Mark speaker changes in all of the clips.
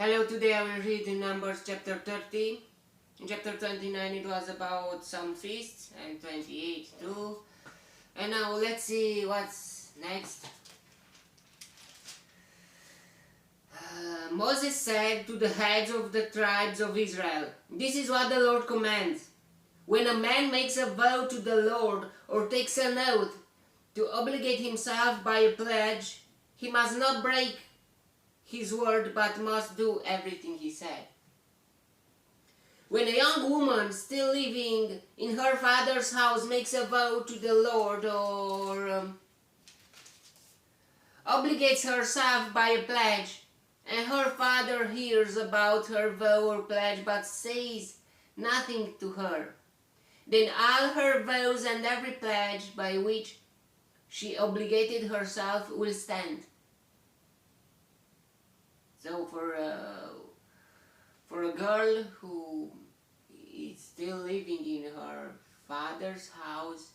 Speaker 1: Hello, today I will read in Numbers chapter 30. In chapter 29 it was about some feasts, and 28 too. And now let's see what's next. Moses said to the heads of the tribes of Israel, "This is what the Lord commands. When a man makes a vow to the Lord or takes an oath to obligate himself by a pledge, he must not break his word but must do everything he said. When a young woman still living in her father's house makes a vow to the Lord or obligates herself by a pledge, and her father hears about her vow or pledge but says nothing to her, then all her vows and every pledge by which she obligated herself will stand." So for a girl who is still living in her father's house,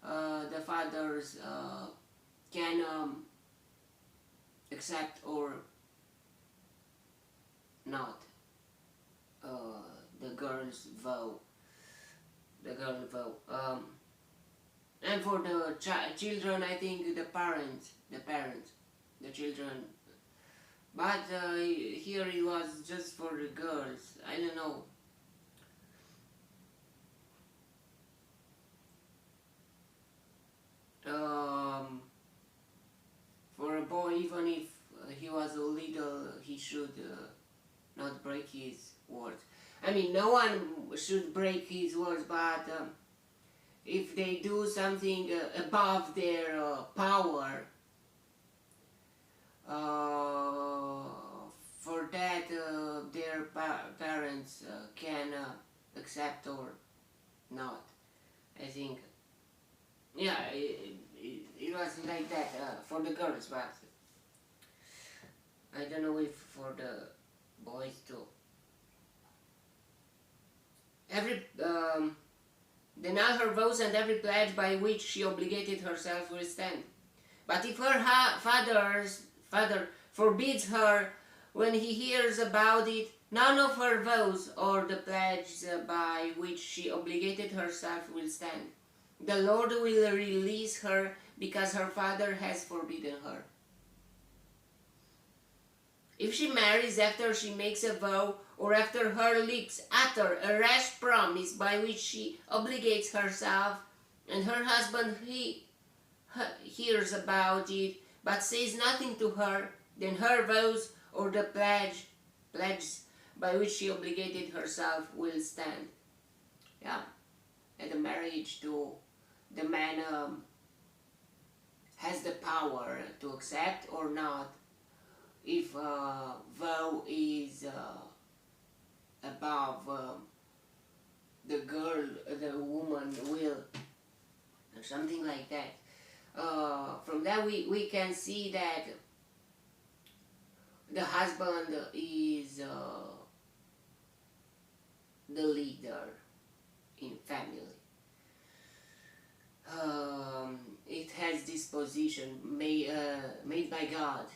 Speaker 1: the fathers can accept or not the girl's vow. And for the children, I think the parents, the children. But here it was just for the girls. I don't know. For a boy, even if he was a little, he should not break his words. I mean, no one should break his words, but if they do something above their power, for that their parents can accept or not. I think, yeah, it was like that for the girls, but I don't know if for the boys too. Then all her vows and every pledge by which she obligated herself will stand. But if her father forbids her when he hears about it, none of her vows or the pledges by which she obligated herself will stand. The Lord will release her because her father has forbidden her. If she marries after she makes a vow, or after her lips utter a rash promise by which she obligates herself, and her husband hears about it but says nothing to her, then her vows or the pledges by which she obligated herself will stand. Yeah, at the marriage too, the man has the power to accept or not if a vow is above the woman will, or something like that. From that we can see that the husband is the leader in family. It has this position made by God.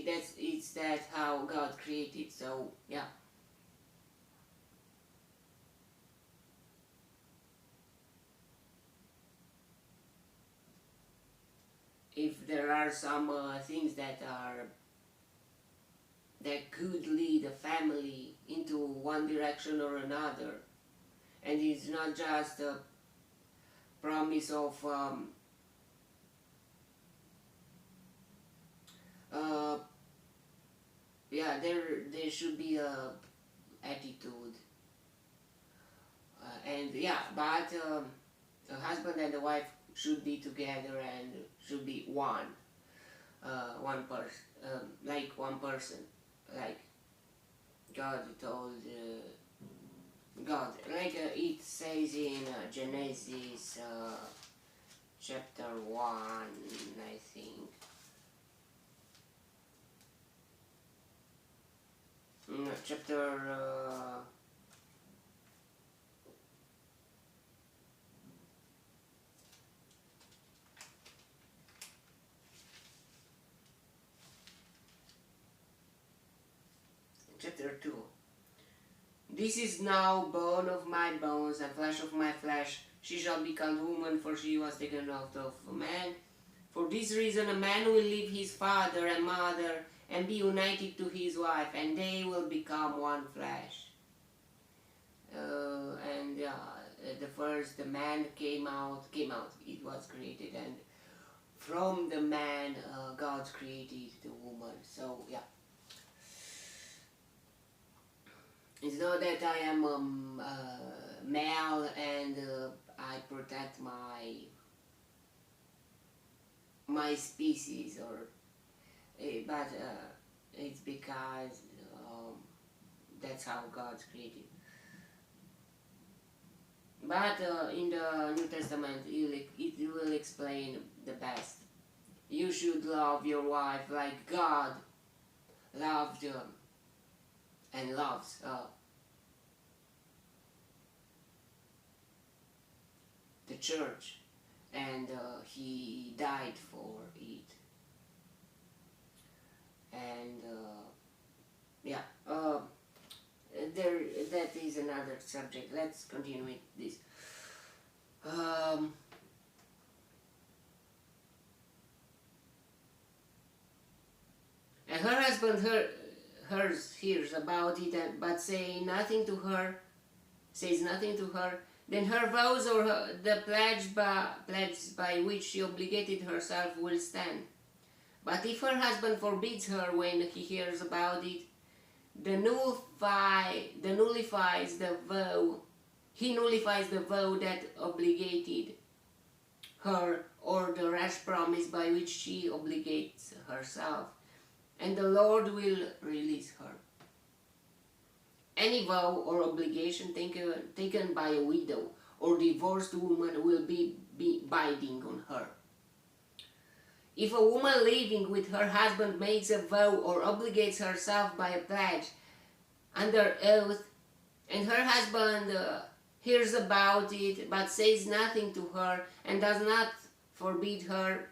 Speaker 1: It's how God created. So yeah. If there are some things that could lead a family into one direction or another, and it's not just a promise of yeah, there should be a attitude, and yeah, but the husband and the wife should be together and should be one person, like one person, like God told God, like it says in Genesis chapter 1, I think. Chapter chapter 2. This is now bone of my bones and flesh of my flesh. She shall be called woman, for she was taken out of a man. For this reason a man will leave his father and mother and be united to his wife, and they will become one flesh. The man came out, it was created, and from the man God created the woman. So yeah, it's not that I am male and I protect my species, or but it's because that's how God's created. But in the New Testament, it will explain the best. You should love your wife like God loved and loves the church, and he died for it. And yeah, that is another subject. Let's continue with this. And her husband hears about it, but says nothing to her. Then her vows, or the pledge by which she obligated herself, will stand. But if her husband forbids her when he hears about it, he nullifies the vow that obligated her, or the rash promise by which she obligates herself, and the Lord will release her. Any vow or obligation taken by a widow or divorced woman will be binding on her. If a woman living with her husband makes a vow or obligates herself by a pledge under oath, and her husband hears about it but says nothing to her and does not forbid her,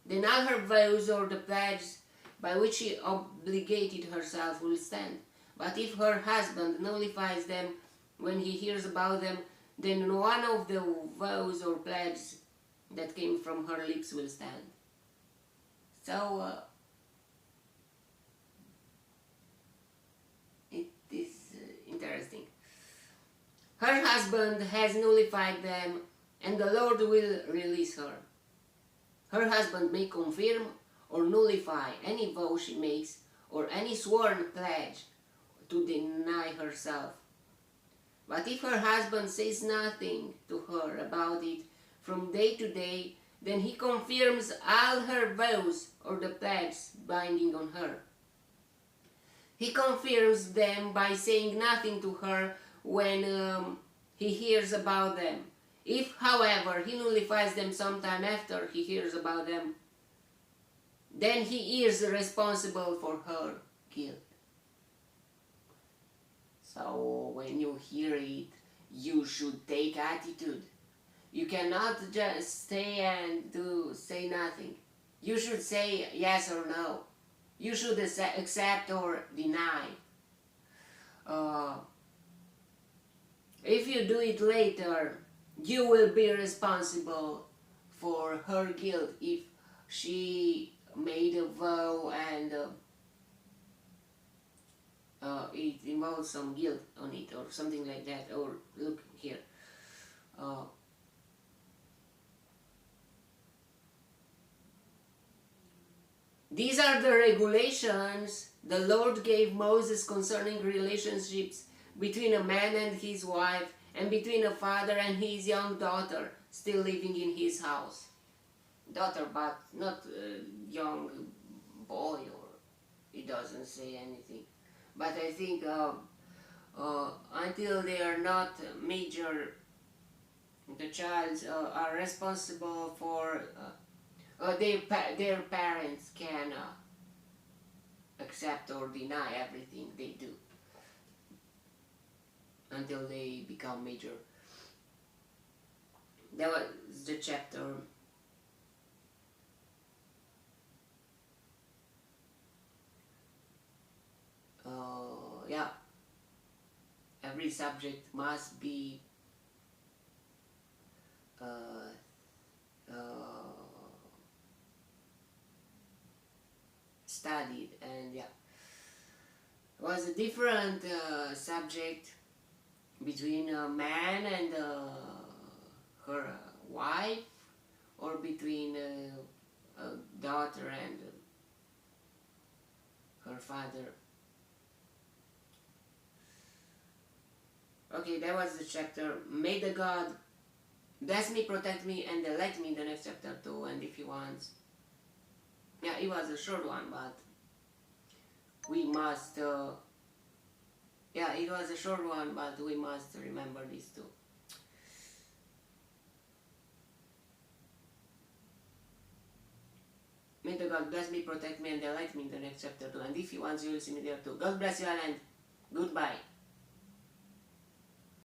Speaker 1: then all her vows or the pledge by which she obligated herself will stand. But if her husband nullifies them when he hears about them, then one of the vows or pledges that came from her lips will stand. So it is interesting. Her husband has nullified them, and the Lord will release her. Her husband may confirm or nullify any vow she makes, or any sworn pledge to deny herself. But if her husband says nothing to her about it from day to day, then he confirms all her vows or the pledges binding on her. He confirms them by saying nothing to her when he hears about them. If, however, he nullifies them sometime after he hears about them, then he is responsible for her guilt. So when you hear it, you should take attitude. You cannot just stay and say nothing. You should say yes or no. You should accept or deny. If you do it later, you will be responsible for her guilt if she made a vow and it involves some guilt on it or something like that. Or look here. These are the regulations the Lord gave Moses concerning relationships between a man and his wife, and between a father and his young daughter still living in his house. Daughter, but not a young boy, or it doesn't say anything. But I think until they are not major, the child are responsible for their parents can accept or deny everything they do until they become major. That was the chapter. subject must be studied, and yeah, it was a different subject between a man and her wife, or between a daughter and her father. Okay, that was the chapter. May the God bless me, protect me, and elect me, the next chapter too, and if he wants. Yeah, it was a short one, but we must, yeah, it was a short one, but we must remember these two. May the God bless me, protect me, and elect me in the next chapter too, and if he wants, you will see me there too. God bless you all, and goodbye.